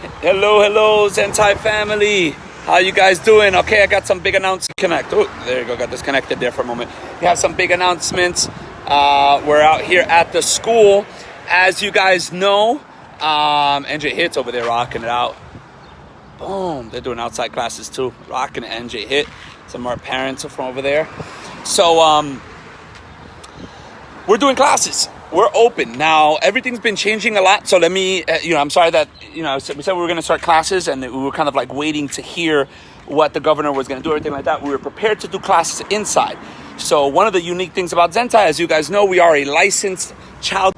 Hello, Zentai family. How you guys doing? Okay, I got some big announcements. Connect. Oh, there you go. Got disconnected there for a moment. We have some big announcements. We're out here at the school. As you guys know, NJ Hit's over there rocking it out. Boom. They're doing outside classes too. Rocking it, NJ Hit. Some of our parents are from over there. So, we're doing classes. We're open. Now, everything's been changing a lot. So let me, I'm sorry that, we said we were going to start classes and we were kind of like waiting to hear what the governor was going to do, everything like that. We were prepared to do classes inside. So one of the unique things about Zentai, as you guys know, we are a licensed child.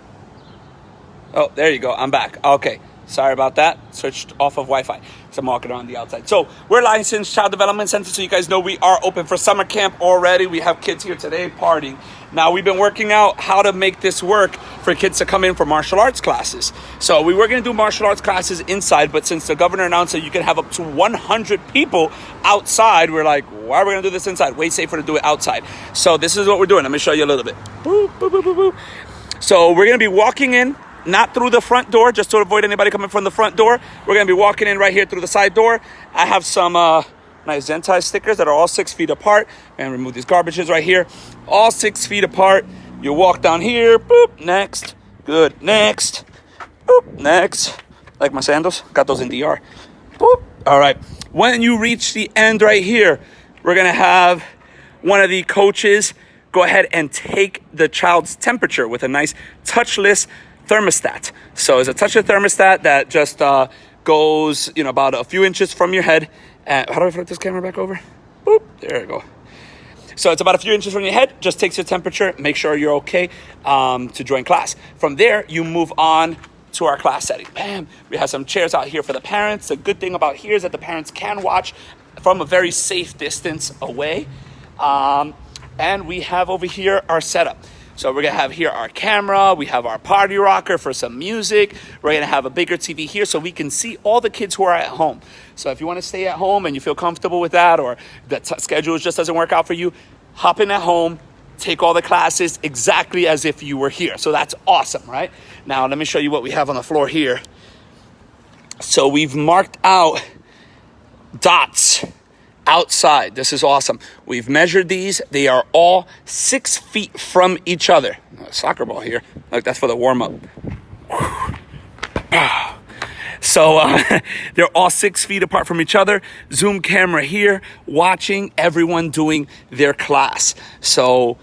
Oh, there you go. I'm back. Okay. Sorry about that. Switched off of Wi-Fi. So I'm walking around the outside. So we're licensed child development center. So you guys know we are open for summer camp already. We have kids here today partying. Now we've been working out how to make this work for kids to come in for martial arts classes. So we were going to do martial arts classes inside, but since the governor announced that you can have up to 100 people outside, we're like, why are we going to do this inside? Way safer to do it outside. So this is what we're doing. Let me show you a little bit. Boop, boop, boop, boop, boop. So we're going to be walking in. Not through the front door, just to avoid anybody coming from the front door. We're going to be walking in right here through the side door. I have some nice Zentai stickers that are all 6 feet apart. And remove these garbages right here. All 6 feet apart. You walk down here. Boop. Next. Good. Next. Boop. Next. Like my sandals. Got those in DR. Boop. All right. When you reach the end right here, we're going to have one of the coaches go ahead and take the child's temperature with a nice touchless thermostat. So it's a touch of thermostat that just goes, about a few inches from your head. How do I flip this camera back over? Boop, there you go. So it's about a few inches from your head, just takes your temperature, make sure you're okay to join class. From there, you move on to our class setting. Bam, we have some chairs out here for the parents. The good thing about here is that the parents can watch from a very safe distance away. And we have over here our setup. So we're going to have here our camera. We have our party rocker for some music. We're going to have a bigger TV here so we can see all the kids who are at home. So if you want to stay at home and you feel comfortable with that, or the schedule just doesn't work out for you, hop in at home, take all the classes exactly as if you were here. So that's awesome, right? Now, let me show you what we have on the floor here. So we've marked out dots outside. This is awesome. We've measured these. They are all 6 feet from each other. A soccer ball here. Look, that's for the warm-up. So they're all 6 feet apart from each other. Zoom camera here, watching everyone doing their class. So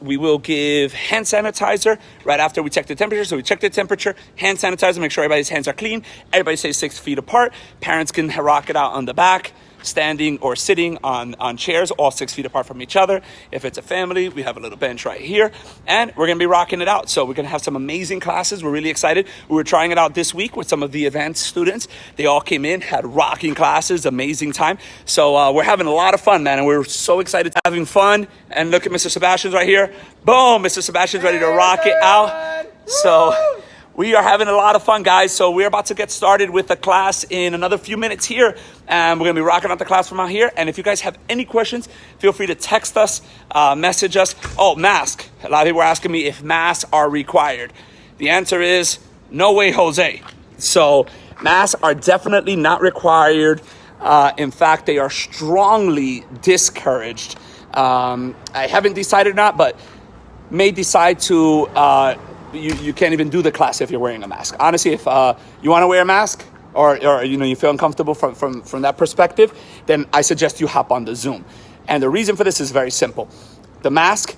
we will give hand sanitizer right after we check the temperature. So we check the temperature, hand sanitizer, make sure everybody's hands are clean. Everybody stays 6 feet apart. Parents can rock it out on the back, standing or sitting on chairs, all 6 feet apart from each other. If it's a family, we have a little bench right here, and we're going to be rocking it out. So we're going to have some amazing classes. We're really excited. We were trying it out this week with some of the advanced students. They all came in, had rocking classes, amazing time. So we're having a lot of fun, man, and we're so excited to having fun. And look at Mr. Sebastian's right here. Boom, Mr. Sebastian's ready to rock it out. So we are having a lot of fun, guys. So we're about to get started with the class in another few minutes here. And we're going to be rocking out the class from out here. And if you guys have any questions, feel free to text us, message us. Oh, mask. A lot of people are asking me if masks are required. The answer is no way, Jose. So masks are definitely not required. In fact, they are strongly discouraged. I haven't decided or not, but may decide to... You can't even do the class if you're wearing a mask. Honestly, if you want to wear a mask or you feel uncomfortable from that perspective, then I suggest you hop on the Zoom. And the reason for this is very simple. The mask,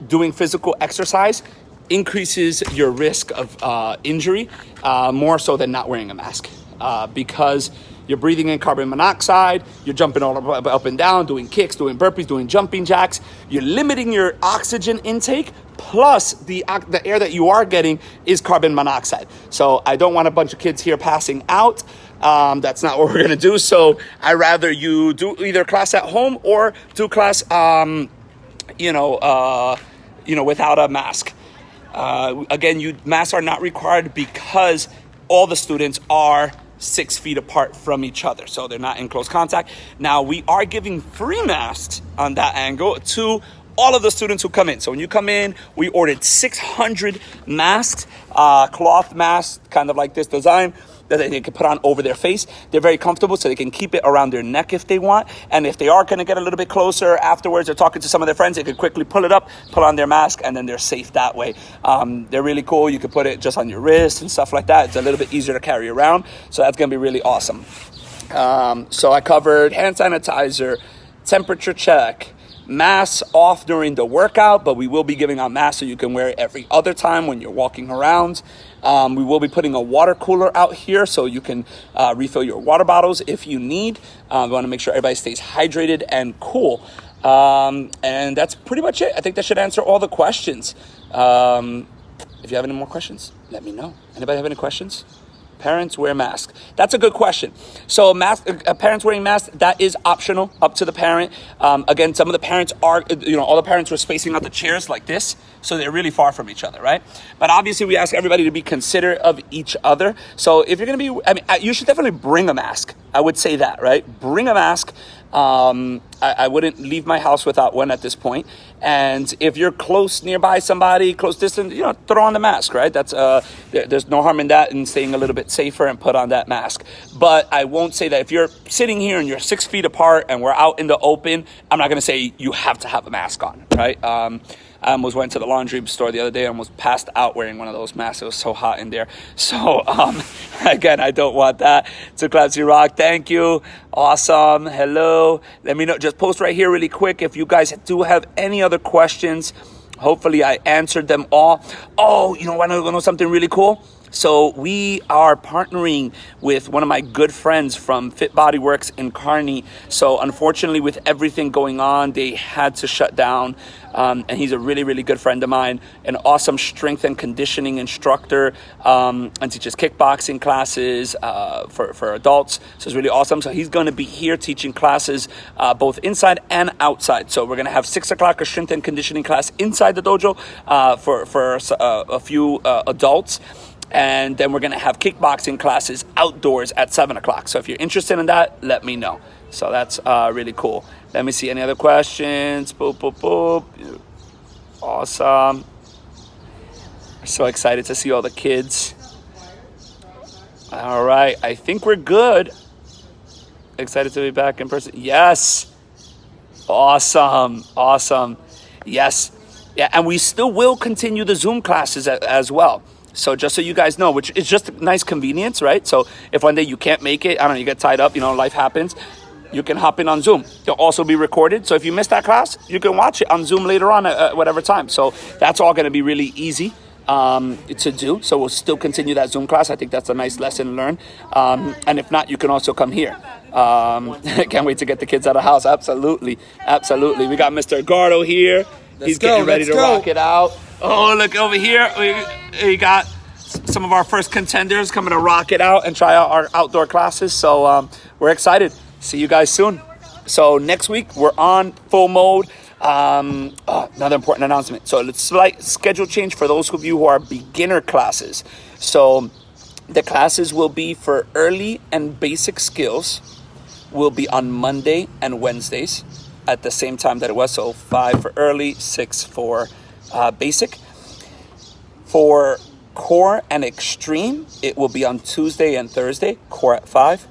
doing physical exercise, increases your risk of injury more so than not wearing a mask because you're breathing in carbon monoxide, you're jumping all up and down, doing kicks, doing burpees, doing jumping jacks. You're limiting your oxygen intake, plus the air that you are getting is carbon monoxide. So I don't want a bunch of kids here passing out. That's not what we're gonna do. So I rather you do either class at home or do class, without a mask. Again, masks are not required because all the students are 6 feet apart from each other, so they're not in close contact. Now, we are giving free masks on that angle to all of the students who come in. So when you come in, we ordered 600 masks, cloth masks, kind of like this design. that they can put on over their face. They're very comfortable, so they can keep it around their neck if they want. And if they are going to get a little bit closer afterwards or talking to some of their friends, they can quickly pull it up, put on their mask, and then they're safe that way. They're really cool. You can put it just on your wrist and stuff like that. It's a little bit easier to carry around, so that's going to be really awesome. So I covered hand sanitizer, temperature check, masks off during the workout, but we will be giving out masks so you can wear it every other time when you're walking around. We will be putting a water cooler out here so you can refill your water bottles if you need. We want to make sure everybody stays hydrated and cool. And that's pretty much it. I think that should answer all the questions. If you have any more questions, let me know. Anybody have any questions? Parents wear masks. That's a good question. So parents wearing masks, that is optional, up to the parent. Again, some of the parents are, all the parents were spacing out the chairs like this, so they're really far from each other, right? But obviously we ask everybody to be considerate of each other. So if you're going to be, you should definitely bring a mask. I would say that, right? Bring a mask. I wouldn't leave my house without one at this point. And if you're close nearby somebody, close distance, throw on the mask, right? That's there's no harm in that, and staying a little bit safer and put on that mask. But I won't say that if you're sitting here and you're 6 feet apart and we're out in the open, I'm not going to say you have to have a mask on, right? I almost went to the laundry store the other day. I almost passed out wearing one of those masks. It was so hot in there. So, again, I don't want that. To Clancy Rock, thank you. Awesome. Hello. Let me know. Just post right here really quick if you guys do have any other questions. Hopefully, I answered them all. Oh, want to know something really cool? So we are partnering with one of my good friends from Fit Body Works in Kearney. So unfortunately, with everything going on, they had to shut down. And he's a really, really good friend of mine, an awesome strength and conditioning instructor, and teaches kickboxing classes for adults. So it's really awesome. So he's going to be here teaching classes both inside and outside. So we're going to have 6 o'clock a strength and conditioning class inside the dojo for a few adults. And then we're going to have kickboxing classes outdoors at 7 o'clock. So if you're interested in that, let me know. So that's really cool. Let me see any other questions. Boop, boop, boop. Awesome. We're so excited to see all the kids. All right. I think we're good. Excited to be back in person. Yes. Awesome. Awesome. Yes. Yeah. And we still will continue the Zoom classes as well. So just so you guys know, which is just a nice convenience, right? So if one day you can't make it, I don't know, you get tied up, life happens, you can hop in on Zoom. It'll also be recorded. So if you missed that class, you can watch it on Zoom later on at whatever time. So that's all going to be really easy to do. So we'll still continue that Zoom class. I think that's a nice lesson learned. And if not, you can also come here. Can't wait to get the kids out of the house. Absolutely. Absolutely. We got Mr. Gardo here. He's getting ready to rock it out. Oh, look over here. We got some of our first contenders coming to rock it out and try out our outdoor classes. So we're excited. See you guys soon. So next week, we're on full mode. Another important announcement. So it's slight schedule change for those of you who are beginner classes. So the classes will be for early and basic skills. Will be on Monday and Wednesdays at the same time that it was. So 5 for early, 6 for basic. For core and extreme, it will be on Tuesday and Thursday. Core at 5,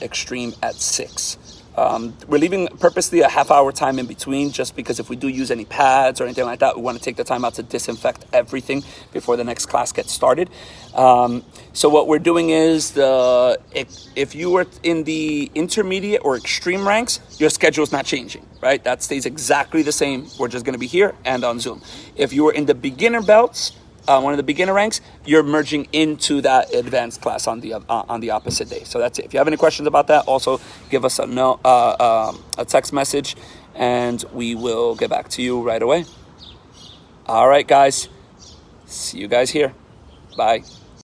extreme at 6. We're leaving purposely a half-hour time in between, just because if we do use any pads or anything like that, we want to take the time out to disinfect everything before the next class gets started. So what we're doing is, if you were in the intermediate or extreme ranks, your schedule is not changing, right? That stays exactly the same. We're just going to be here and on Zoom. If you were in the beginner belts, one of the beginner ranks, you're merging into that advanced class on the opposite day. So that's it. If you have any questions about that, also give us a text message, and we will get back to you right away. All right, guys. See you guys here. Bye.